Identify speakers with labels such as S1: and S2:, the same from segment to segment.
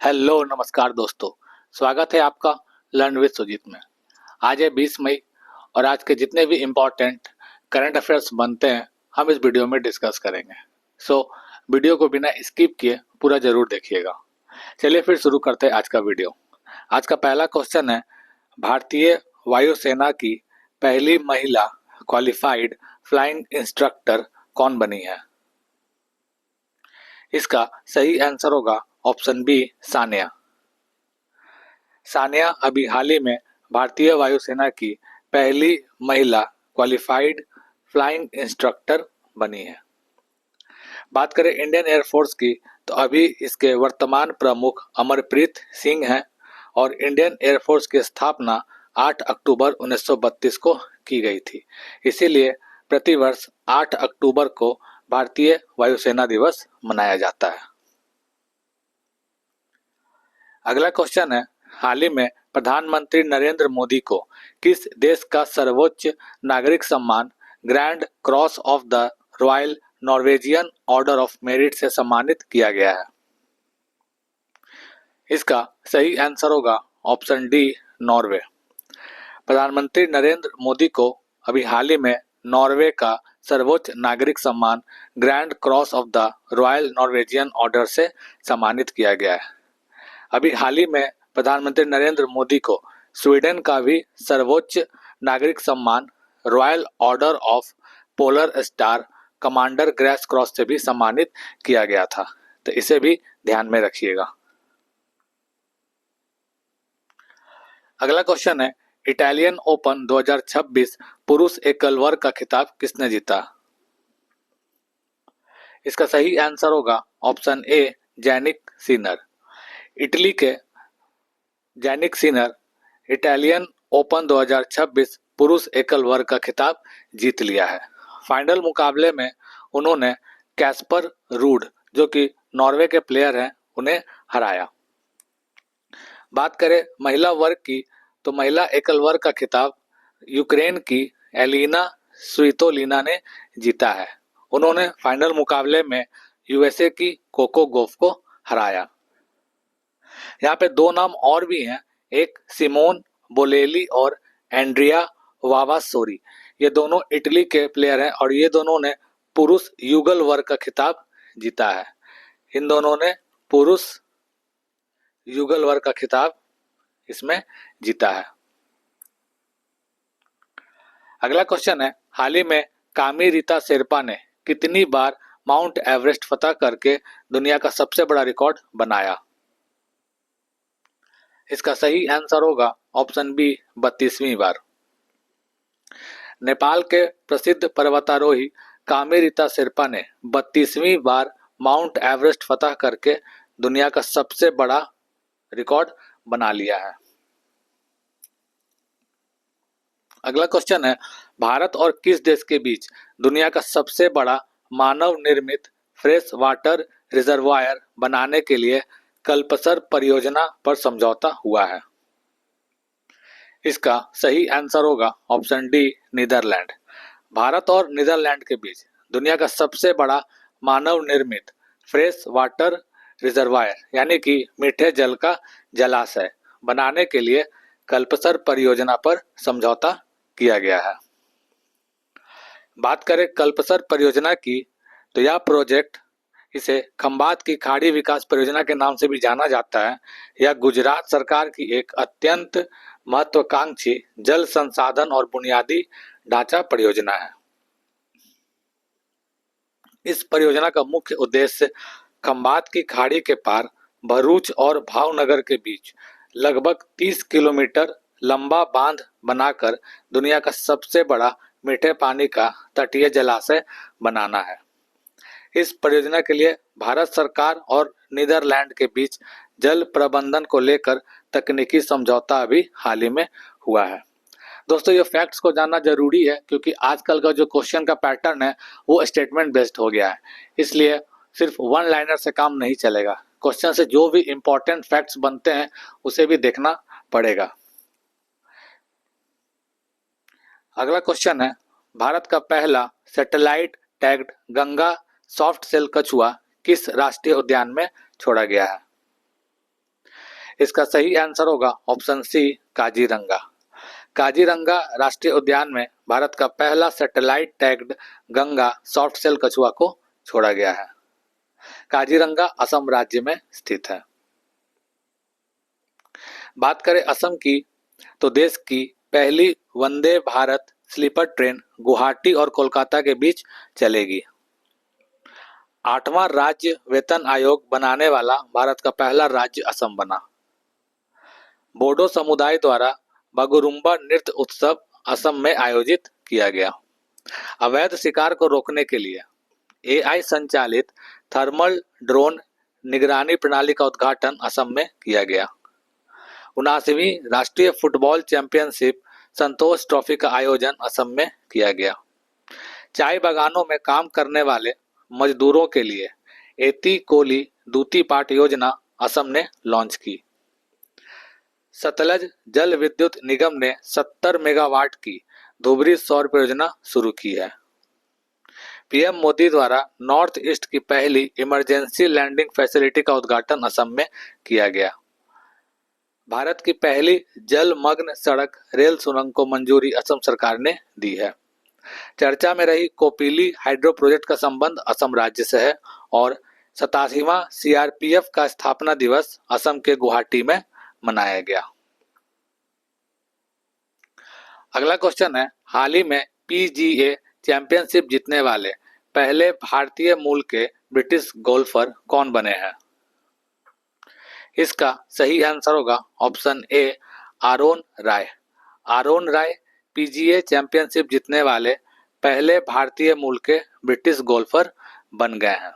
S1: Hello नमस्कार दोस्तों। स्वागत है आपका लर्न विद सुजीत में। आज है 20 मई और आज के जितने भी इम्पोर्टेंट करंट अफेयर्स बनते हैं हम इस वीडियो में डिस्कस करेंगे। सो वीडियो को बिना स्किप किए पूरा जरूर देखिएगा। चलिए फिर शुरू करते हैं आज का वीडियो। आज का पहला क्वेश्चन है, भारतीय वायुसेना की पहली महिला क्वालिफाइड फ्लाइंग इंस्ट्रक्टर कौन बनी है? इसका सही आंसर होगा ऑप्शन बी, सानिया। सानिया अभी हाल ही में भारतीय वायुसेना की पहली महिला क्वालिफाइड फ्लाइंग इंस्ट्रक्टर बनी है। बात करें इंडियन एयरफोर्स की तो अभी इसके वर्तमान प्रमुख अमरप्रीत सिंह हैं और इंडियन एयरफोर्स की स्थापना 8 अक्टूबर 1932 को की गई थी। इसीलिए प्रतिवर्ष 8 अक्टूबर को भारतीय वायुसेना दिवस मनाया जाता है। अगला क्वेश्चन है, हाल ही में प्रधानमंत्री नरेंद्र मोदी को किस देश का सर्वोच्च नागरिक सम्मान grand cross of the royal Norwegian order of merit से सम्मानित किया गया है? इसका सही आंसर होगा ऑप्शन डी, नॉर्वे। प्रधानमंत्री नरेंद्र मोदी को अभी हाल ही में नॉर्वे का सर्वोच्च नागरिक सम्मान grand cross of the royal Norwegian order से सम्मानित किया गया है। अभी हाल ही में प्रधानमंत्री नरेंद्र मोदी को स्वीडन का भी सर्वोच्च नागरिक सम्मान royal order of polar star commander grace cross से भी सम्मानित किया गया था, तो इसे भी ध्यान में रखिएगा। अगला क्वेश्चन है, इटालियन ओपन 2026 पुरुष एकल वर्ग का खिताब किसने जीता? इसका सही आंसर होगा ऑप्शन ए, जैनिक सिनर। इटली के जैनिक सिनर इटालियन ओपन 2026 पुरुष एकल वर्ग का खिताब जीत लिया है। फाइनल मुकाबले में उन्होंने कैस्पर रूड, जो कि नॉर्वे के प्लेयर हैं, उन्हें हराया। बात करें महिला वर्ग की तो महिला एकल वर्ग का खिताब यूक्रेन की एलिना स्वितोलिना ने जीता है। उन्होंने फाइनल मुकाबले में यूएसए की कोको गोफ को हराया। यहाँ पे दो नाम और भी हैं, एक सिमोन बोलेली और एंड्रिया वावासोरी। ये दोनों इटली के प्लेयर हैं और ये दोनों ने पुरुष युगल वर्ग का खिताब जीता है। इन दोनों ने पुरुष युगल वर्ग का खिताब इसमें जीता है। अगला क्वेश्चन है, हाल ही में कामी रीता शेरपा ने कितनी बार माउंट एवरेस्ट फतह करके दुनिया का सबसे बड़ा रिकॉर्ड बनाया? इसका सही आंसर होगा ऑप्शन बी, 32वीं बार। नेपाल के प्रसिद्ध पर्वतारोही कामी रीता शेरपा ने 32वीं बार माउंट एवरेस्ट फतह करके दुनिया का सबसे बड़ा रिकॉर्ड बना लिया है। अगला क्वेश्चन है, भारत और किस देश के बीच दुनिया का सबसे बड़ा मानव निर्मित फ्रेश वाटर रिजर्वायर बनाने के लिए कल्पसर परियोजना पर समझौता हुआ है? इसका सही आंसर होगा ऑप्शन डी, नीदरलैंड। भारत और नीदरलैंड के बीच दुनिया का सबसे बड़ा मानव निर्मित फ्रेश वाटर रिजर्वायर यानी कि मीठे जल का जलाशय बनाने के लिए कल्पसर परियोजना पर समझौता किया गया है। बात करें कल्पसर परियोजना की तो यह प्रोजेक्ट, इसे खंबात की खाड़ी विकास परियोजना के नाम से भी जाना जाता है। यह गुजरात सरकार की एक अत्यंत महत्वाकांक्षी जल संसाधन और बुनियादी ढांचा परियोजना है। इस परियोजना का मुख्य उद्देश्य खंबात की खाड़ी के पार भरूच और भावनगर के बीच लगभग 30 किलोमीटर लंबा बांध बनाकर दुनिया का सबसे बड़ा मीठे पानी का तटीय जलाशय बनाना है। इस परियोजना के लिए भारत सरकार और नीदरलैंड के बीच जल प्रबंधन को लेकर तकनीकी समझौता अभी हाल ही में हुआ है। दोस्तों, ये फैक्ट्स को जानना जरूरी है क्योंकि आजकल का जो क्वेश्चन का पैटर्न है वो स्टेटमेंट बेस्ड हो गया है। इसलिए सिर्फ वन लाइनर से काम नहीं चलेगा। क्वेश्चन से जो भी इंपॉर्टेंट फैक्ट्स बनते हैं उसे भी देखना पड़ेगा। अगला क्वेश्चन है, भारत का पहला satellite tagged Ganga soft shell कछुआ किस राष्ट्रीय उद्यान में छोड़ा गया है? इसका सही आंसर होगा ऑप्शन सी, काजीरंगा। काजीरंगा राष्ट्रीय उद्यान में भारत का पहला satellite tagged Ganga soft shell कछुआ को छोड़ा गया है। काजीरंगा असम राज्य में स्थित है। बात करें असम की, तो देश की पहली वंदे भारत स्लीपर ट्रेन गुवाहाटी और कोलकाता के बीच चलेगी। 8वां राज्य वेतन आयोग बनाने वाला भारत का पहला राज्य असम बना। बोडो समुदाय द्वारा बागुरुम्बा नृत्य उत्सव असम में आयोजित किया गया। अवैध शिकार को रोकने के लिए एआई संचालित थर्मल ड्रोन निगरानी प्रणाली का उद्घाटन असम में किया गया। 79वीं राष्ट्रीय फुटबॉल चैंपियनशिप संतोष ट्रॉफी का आयोजन असम में किया गया। चाय बागानों में काम करने वाले मजदूरों के लिए एती कोली दूती पाट योजना असम ने लॉन्च की। सतलज जल विद्युत निगम ने 70 मेगावाट की धुबरी सौर परियोजना शुरू की है। पीएम मोदी द्वारा नॉर्थ ईस्ट की पहली इमरजेंसी लैंडिंग फैसिलिटी का उद्घाटन असम में किया गया। भारत की पहली जलमग्न सड़क रेल सुरंग को मंजूरी असम सरकार ने दी है। चर्चा में रही कोपिली हाइड्रो प्रोजेक्ट का संबंध असम राज्य से है और 87वां सीआरपीएफ का स्थापना दिवस असम के गुवाहाटी में मनाया गया। अगला क्वेश्चन है, हाल ही में पीजीए चैंपियनशिप जीतने वाले पहले भारतीय मूल के ब्रिटिश गोल्फर कौन बने हैं? इसका सही आंसर होगा option A, Aaron Rai. Aaron Rai PGA championship जीतने वाले पहले भारतीय मूल के ब्रिटिश गोल्फर बन गए हैं।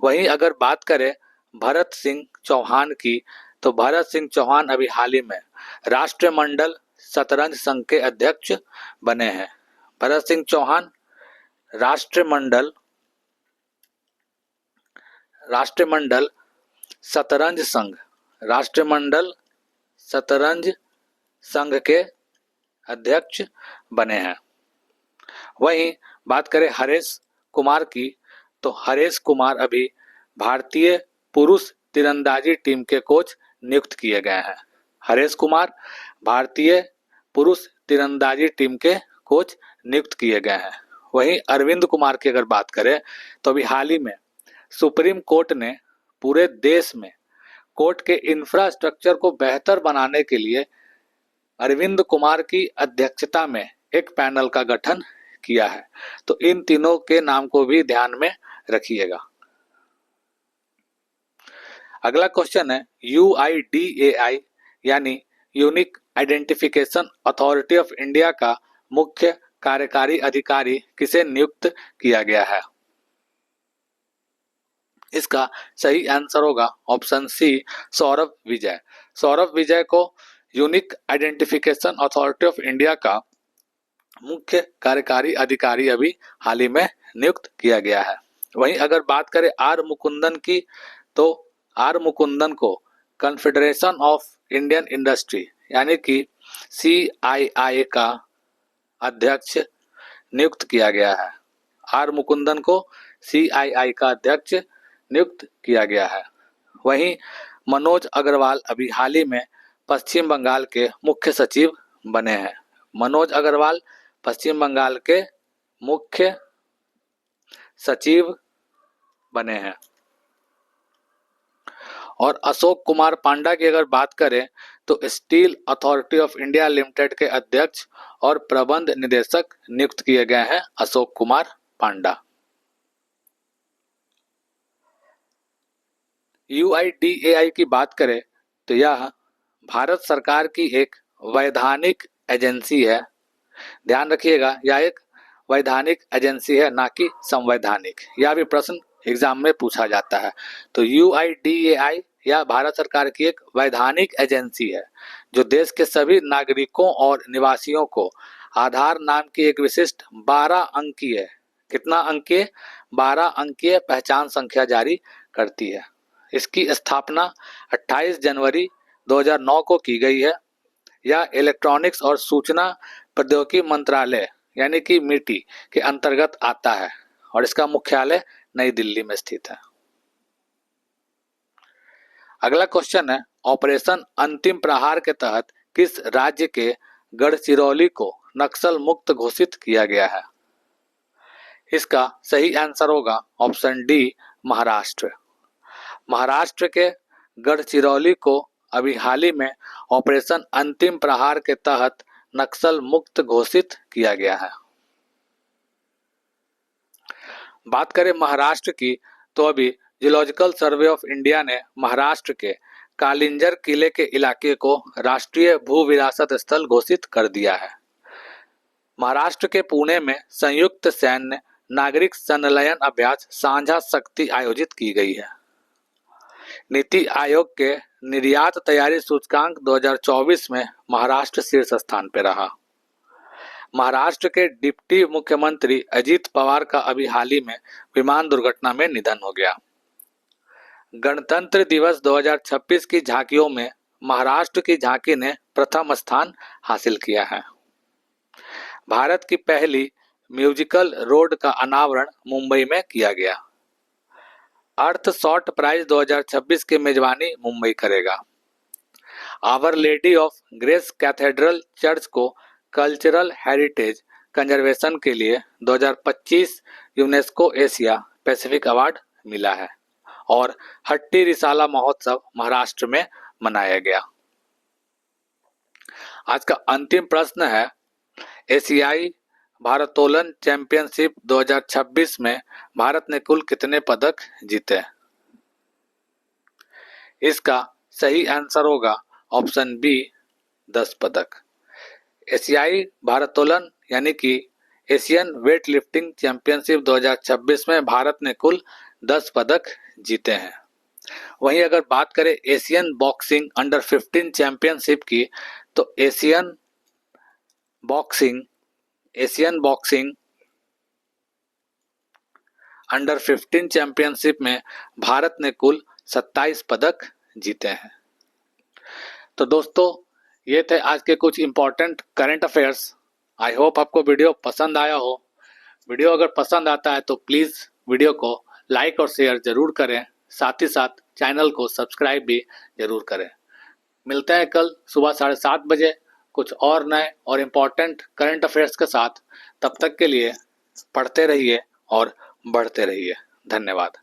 S1: वहीं अगर बात करें भरत सिंह चौहान की, तो भरत सिंह चौहान अभी हाल ही में राष्ट्रमंडल शतरंज संघ के अध्यक्ष बने हैं। भरत सिंह चौहान राष्ट्रमंडल शतरंज संघ के अध्यक्ष बने हैं। वहीं बात करें हरेश कुमार की, तो हरेश कुमार अभी भारतीय पुरुष तीरंदाजी टीम के कोच नियुक्त किए गए हैं। हरेश कुमार भारतीय पुरुष तीरंदाजी टीम के कोच नियुक्त किए गए हैं। वहीं अरविंद कुमार की अगर बात करें, तो अभी हाल ही में सुप्रीम कोर्ट ने पूरे देश में कोर्ट के इंफ्रास्ट्रक्चर को बेहतर बनाने के लिए अरविंद कुमार की अध्यक्षता में एक पैनल का गठन किया है। तो इन तीनों के नाम को भी ध्यान में रखिएगा। अगला क्वेश्चन है, यूआईडीएआई यानी unique identification authority of India का मुख्य कार्यकारी अधिकारी किसे नियुक्त किया गया है? इसका सही आंसर होगा ऑप्शन सी, सौरभ विजय। सौरभ विजय को unique identification authority of India का मुख्य कार्यकारी अधिकारी अभी हाल ही में नियुक्त किया गया है। वहीं अगर बात करें आर मुकुंदन की, तो आर मुकुंदन को कॉन्फेडरेशन ऑफ इंडियन इंडस्ट्री यानी कि सीआईआई का अध्यक्ष नियुक्त किया गया है। आर मुकुंदन को सीआईआई का अध्यक्ष नियुक्त किया गया है। वहीं मनोज अग्रवाल अभी हाल ही में पश्चिम बंगाल के मुख्य सचिव बने हैं। मनोज अग्रवाल पश्चिम बंगाल के मुख्य सचिव बने हैं। और अशोक कुमार पांडा की अगर बात करें, तो steel authority of India limited के अध्यक्ष और प्रबंध निदेशक नियुक्त किए गए हैं अशोक कुमार पांडा। यूआईडीएआई की बात करें, तो यह भारत सरकार की एक वैधानिक एजेंसी है। ध्यान रखिएगा, यह एक वैधानिक एजेंसी है, ना कि संवैधानिक। यह भी प्रश्न एग्जाम में पूछा जाता है। तो यूआईडीएआई यह भारत सरकार की एक वैधानिक एजेंसी है जो देश के सभी नागरिकों और निवासियों को आधार नाम की एक विशिष्ट 12 अंकीय, कितना अंकीय, 12 अंकीय पहचान संख्या जारी करती है। इसकी स्थापना 28 जनवरी 2009 को की गई है। यह इलेक्ट्रॉनिक्स और सूचना प्रौद्योगिकी मंत्रालय यानी कि मिटी के अंतर्गत आता है और इसका मुख्यालय नई दिल्ली में स्थित है। अगला क्वेश्चन है, ऑपरेशन अंतिम प्रहार के तहत किस राज्य के गढ़चिरौली को नक्सल मुक्त घोषित किया गया है? इसका सही आंसर होगा ऑप्शन डी, महाराष्ट्र। महाराष्ट्र के गढ़चिरौली को अभी हाल ही में ऑपरेशन अंतिम प्रहार के तहत नक्सल मुक्त घोषित किया गया है। बात करें महाराष्ट्र की तो अभी जियोलॉजिकल सर्वे ऑफ इंडिया ने महाराष्ट्र के कालिंजर किले के इलाके को राष्ट्रीय भू विरासत स्थल घोषित कर दिया है। महाराष्ट्र के पुणे में संयुक्त सैन्य नागरिक संलयन अभ्यास साझा शक्ति आयोजित की गई है। नीति आयोग के निर्यात तैयारी सूचकांक 2024 में महाराष्ट्र शीर्ष स्थान पर रहा। महाराष्ट्र के डिप्टी मुख्यमंत्री अजीत पवार का अभी हाल ही में विमान दुर्घटना में निधन हो गया। गणतंत्र दिवस 2026 की झांकियों में महाराष्ट्र की झांकी ने प्रथम स्थान हासिल किया है। भारत की पहली म्यूजिकल रोड का अनावरण मुंबई में किया गया। अर्थ शॉर्ट प्राइज 2026 की मेजबानी मुंबई करेगा। Our Lady of Grace cathedral church को कल्चरल हेरिटेज कंजर्वेशन के लिए 2025 यूनेस्को एशिया पैसिफिक अवार्ड मिला है और हट्टी रिसाला महोत्सव महाराष्ट्र में मनाया गया। आज का अंतिम प्रश्न है, एशियाई भारोत्तोलन चैंपियनशिप 2026 में भारत ने कुल कितने पदक जीते? इसका सही आंसर होगा ऑप्शन बी, 10 पदक। एशियाई भारोत्तोलन यानी कि एशियन वेट लिफ्टिंग चैंपियनशिप 2026 में भारत ने कुल 10 पदक जीते हैं। वहीं अगर बात करें एशियन बॉक्सिंग अंडर 15 चैंपियनशिप की तो एशियन बॉक्सिंग अंडर 15 चैंपियनशिप में भारत ने कुल 27 पदक जीते हैं। तो दोस्तों, ये थे आज के कुछ important current affairs. I hope आपको वीडियो पसंद आया हो। वीडियो अगर पसंद आता है तो प्लीज़ वीडियो को लाइक और शेयर जरूर करें, साथ ही साथ चैनल को सब्सक्राइब भी जरूर करें। मिलते हैं कल सुबह 7:30 बजे कुछ और नए और इम्पॉर्टेंट करंट अफेयर्स के साथ। तब तक के लिए पढ़ते रहिए और बढ़ते रहिए। धन्यवाद।